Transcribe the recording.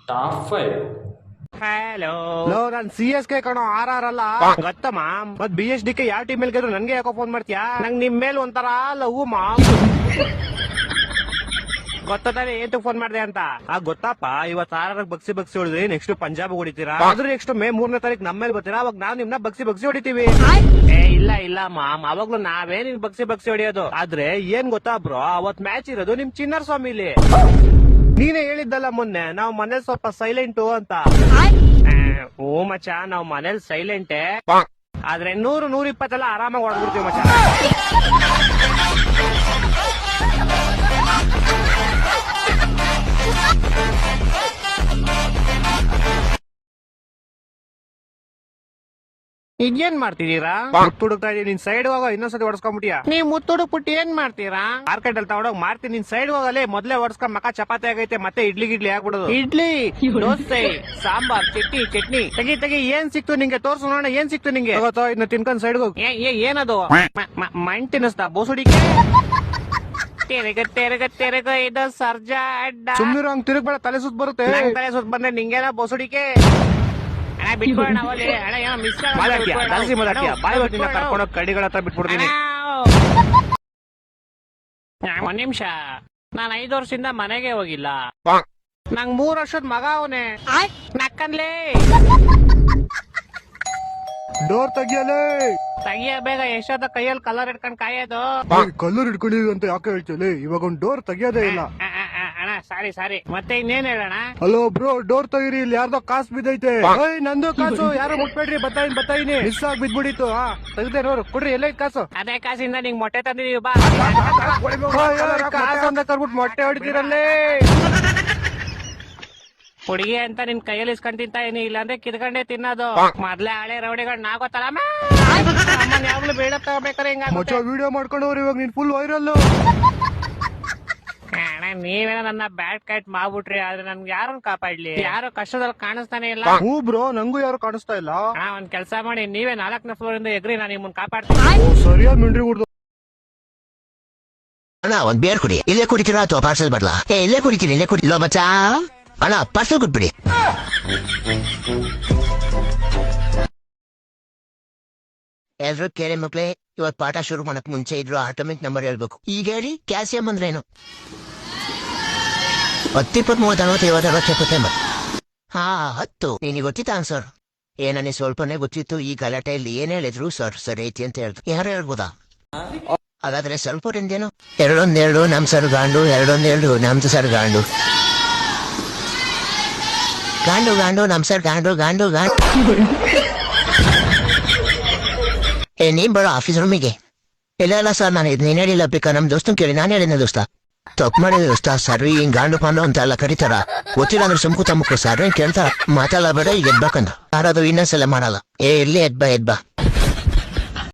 Top 5. Hello ನಾನ್ CSK ಕಣೋ RR ಅಲ್ಲ ಗೊತ್ತಮ್ಮ. ಮತ್ BSDK ಯಾವ ಟೀಮ್ ಮೇಲೆ ಗೆದ್ರು ನನ್ಗೆ ಯಾಕೋ ಫೋನ್ ಮಾಡ್ತೀಯಾ? ನಂಗ್ ನಿಮ್ ಮೇಲೆ ಒಂಥರ ಲವ್ ಮಾಮ್. ಗೊತ್ತಾನೆ ಏನ್ ಫೋನ್ ಮಾಡ್ದೆ ಅಂತ. ಗೊತ್ತಪ್ಪ, ಇವತ್ RR ಬಗ್ಸಿ ಹೊಡಿದ್ರಿ, ನೆಕ್ಸ್ಟ್ ಪಂಜಾಬ್ ಹೊಡಿತೀರಾ, ಅದ್ರ ನೆಕ್ಸ್ಟ್ ಮೇ 3ನೇ ತಾರೀಕು ನಮ್ಮ ಮೇಲೆ ಬರ್ತೀರಾ, ಅವಾಗ ನಾವ್ ನಿಮ್ನ ಬಗ್ಸಿ ಹೊಡಿತೀವಿ. ಇಲ್ಲ ಮಾಮ್, ಅವಾಗ್ಲೂ ನಾವೇ ನಿಮ್ ಬಗ್ಸಿ ಹೊಡಿಯೋದು. ಆದ್ರೆ ಏನ್ ಗೊತ್ತಾ ಬ್ರೋ, ಅವತ್ ಮ್ಯಾಚ್ ಇರೋದು ನಿಮ್ ಚಿನ್ನರ್ ಸ್ವಾಮಿಲಿ. ನೀನೇ ಹೇಳಿದ್ದಲ್ಲ ಮೊನ್ನೆ ನಾವ್ ಮನೇಲಿ ಸ್ವಲ್ಪ ಸೈಲೆಂಟು ಅಂತ. ಓ ಮಚ್ಚ, ನಾವ್ ಮನೇಲಿ ಸೈಲೆಂಟೇ, ಆದ್ರೆ 100-120 ಆರಾಮಾಗಿ ಹೊಡ್ಬಿಡ್ತೀವಿ ಮಚ್ಚ. ಈಗೇನ್ ಮಾಡ್ತಿದೀರಾ? ಮುತ್ತುಡುಕ್ತಾ ಇದೀನಿ, ನಿನ್ ಸೈಡ್ ಹೋಗೋ, ಇನ್ನೊಂದ್ಸತಿ ಹೊಡ್ಸ್ಕೊಂಡ್ಬಿಟ್ಟಿಯಾ? ನೀವ್ ಮುತ್ತುಡುಕ್ಬಿಟ್ಟು ಏನ್ ಮಾಡ್ತೀರಾ? ಮಾರ್ಕೆಟ್ ಅಲ್ಲಿ ತಗೊಂಡೋಗ್ ಮಾಡ್ತೀನಿ, ನಿನ್ ಸೈಡ್ ಹೋಗಲೇ. ಮೊದ್ಲೇ ಹೊಡ್ಸ್ಕೊಂಡ್ ಮಕ ಚಪಾತಿ ಆಗೈತೆ, ಮತ್ತೆ ಇಡ್ಲಿ ಆಗ್ಬಿಡೋದು. ಇಡ್ಲಿ, ದೋಸೆ, ಸಾಂಬಾರ್, ಚಟ್ನಿ ತೆಗಿ ಏನ್ ಸಿಕ್ತು ನಿಂಗೆ? ತೋರ್ಸು ನೋಡೋಣ, ಏನ್ ಸಿಕ್ತು ನಿಂಗೆ? ಇನ್ನು ತಿನ್ಕೊಂಡ್ ಸೈಡ್ ಹೋಗಿ. ಏನದು? ಮಣ್ ತಿನ್ನಿಸ್ತಾ ಬೋಸುಡಿಕೆ? ತಿರುಗ ಇದು ಸರ್ಜಾ ಅಡ್ಡ. ಸುಮ್ನಿರು, ಹಂಗ್ ತಿರುಗ್ಬೇಡ, ತಲೆ ಸುತ್ತ ಬರುತ್ತೆ. ತಲೆ ಸುತ್ತ ಬಂದ್ರೆ ನಿಂಗೇನ ಬೋಸುಡಿಕೆ? ಕರ್ಕೊಂಡೋಗ್ ಕಡಿಗಳ ಹತ್ರ ಬಿಟ್ಬಿಡ್ತೀನಿ. ಒಂದ್ ನಿಮಿಷ, ನಾನ್ 5 ವರ್ಷದಿಂದ ಮನೆಗೆ ಹೋಗಿಲ್ಲ. ನಂಗ್ 3 ವರ್ಷದ ಮಗ ಅವನೇ. ನಕ್ಕನ್ಲೇ ಡೋರ್ ತೆಗಿಯ ಬೇಗ. ಎಷ್ಟೊತ್ತ ಕೈಯಲ್ಲಿ ಕಲರ್ ಇಟ್ಕೊಂಡ್ ಕಾಯೋದು? ಕಲರ್ ಇಟ್ಕೊಂಡಿದ್ವಿ ಅಂತ ಯಾಕೆ ಹೇಳ್ತೀವಿ? ಇವಾಗ ಒಂದ್ ಡೋರ್ ತೆಗಿಯೋದೇ ಇಲ್ಲ. ಸಾರಿ, ಮತ್ತೆ ಇನ್ನೇನ್ ಹೇಳೋಣ? ಹಲೋ ಬ್ರೋ, ಡೋರ್ ತೆಗೀರಿ, ಇಲ್ಲಿ ಯಾರ್ದೋ ಕಾಸು ಬಿದ್ದೈತೆ. ನಂದು ಕಾಸು, ಯಾರು ಮುಟ್ಬೇಡ್ರಿ, ಬತ್ತಾಯಿನಿ ಮಿಸ್ ಆಗಿ ಬಿದ್ಬಿಡಿತು. ತೆಗ್ದೆ ನೋಡು, ಕೊಡ್ರಿ, ಎಲ್ಲೈತ್ ಕಾಸು? ಅದೇ ಕಾಸಿಂದ ನಿಂಗ್ ಮೊಟ್ಟೆ ತಂದಿದೀವಿ ಬಾ. ಕಾಸು ಅಂತ ಕರ್ಬಿಟ್ಟು ಮೊಟ್ಟೆ ಹೊಡಿತೀರಲ್ಲೇ. ಹುಡುಗಿ ಅಂತ ನಿನ್ ಕೈಯಲ್ಲಿ ಇಸ್ಕೊಂಡ್ ತಿಂತ ಏನಿ, ಇಲ್ಲಾಂದ್ರೆ ಕಿತ್ಕೊಂಡೇ ತಿನ್ನೋದು. ಮೊದ್ಲೇ ಹಳೆ ರೌಡಿಗಳು ನಾ ಗೊತ್ತಲ್ಲ, ಯಾವಾಗ್ಲೂ ಬೇಡ ತಗೋಬೇಕಾರೆ ಹಿಂಗ ವಿಡಿಯೋ ಮಾಡ್ಕೊಂಡವ್ರು. ಇವಾಗ ನೀನ್ ಫುಲ್ ವೈರಲ್. ನೀವೇನ ನನ್ನ ಬ್ಯಾಡ್ ಕೈಟ್ ಮಾಡ್ಬಿಟ್ರಿ, ಆದ್ರೆ ನನ್ಗೆ ಯಾರನ್ನ ಕಾಪಾಡ್ಲಿ? ಯಾರು ಕಷ್ಟದಲ್ಲಿ ಕಾಣಿಸ್ತಾನೆ ಇಲ್ಲ. ಹೂ ಬ್ರೋ, ನಂಗೂ ಯಾರು ಕಾಣಿಸ್ತಾ ಇಲ್ಲ. ಒಂದ್ ಕೆಲ್ಸ ಮಾಡಿ, ನೀವೇ 4ನೇ ಫ್ಲೋರ್ ಇಂದ ಎಗ್ರಿ, ನಾನು ನಿಮ್ಮನ್ನ ಕಾಪಾಡ್ತೀನಿ. ಸರಿಯಾದ ಮಿಂಡ್ರಿ ಹುಡ್ದು. ಅಣ್ಣ, ಒಂದ್ ಬೇರ್ ಕುಡಿ. ಇಲ್ಲೇ ಕುಡಿತೀರಾ ಅಥವಾ ಪಾರ್ಸಲ್ ಬರ್ಲಾ? ಇಲ್ಲೇ ಕುಡಿತೀನಿ, ಇಲ್ಲೇ ಕುಡಿ. ಮಚ್ಚ ಅಣ್ಣ, ಪಾರ್ಸಲ್ ಕೊಟ್ಬಿಡಿ. ಎಲ್ರು ಕೇಳಿ ಮಕ್ಳೇ, ಇವತ್ ಪಾಠ ಶುರು ಮಾಡಕ್ ಮುಂಚೆ ಇದ್ರು ಆಟೋಮಿಕ್ ನಂಬರ್ ಹೇಳ್ಬೇಕು. ಈಗ ಹೇಳಿ, ಕ್ಯಾಲ್ಸಿಯಂ ಅಂದ್ರೇನು? 10, 20, 30, 40, 50, 60, 10. ನಿನಗೆ ಗೊತ್ತಿತ್ತ ಆನ್ಸರ್? ನನಗೆ ಸ್ವಲ್ಪನೇ ಗೊತ್ತಿತ್ತು. ಈ ಗಲಾಟೆಯಲ್ಲಿ ಏನ್ ಹೇಳಿದ್ರು ಸರ್ ಐತಿ ಅಂತ ಹೇಳ್ದು. ಯಾರು ಹೇಳ್ಬೋದಾ? ಹಾಗಾದ್ರೆ ಸ್ವಲ್ಪ ಹೊತ್ತಿಂದೇನು? 2-1-2 ನಮ್ ಸರ್ ಗಾಂಡು, 2-1-2 ನಮ್ದು ಸರ್ ಗಾಂಡು. ಗಾಂಡು ನಮ್ ಸರ್ ಗಾಂಡು. ನೀನ್ ಬರೋ ಆಫೀಸ್ ರೂಮಿಗೆ. ಇಲ್ಲ ಸರ್, ನಾನು ನೀನ್ ಹೇಳಿಲ್ಲ, ಬೇಕಾ ನಮ್ ದೋಸ್ತನ್ ಕೇಳಿ. ನಾನು ಹೇಳಿದ ದೋಸ್ತ ತಪ್ಪು ಮಾಡಿದ ದೋಸ್ತ. ಸರ್ ಹಿಂಗ್ ಗಾಂಡು ಪಾಂಡು ಅಂತ ಎಲ್ಲ ಕರೀತಾರ. ಗೊತ್ತಿಲ್ಲ ಅಂದ್ರೆ ಸುಮ್ಕು ತಮ್ಮಕ್ಕು ಸರ್ ಕೇಳ್ತಾರ. ಮಾತಾಡಬೇಡ, ಈಗ ಎದ್ಬೇಕಂತ. ಯಾರಾದ್ರು ಇನ್ನೊಂದ್ಸಲ ಮಾಡಲ್ಲ. ಇರ್ಲಿ, ಎದ್ಬಾ.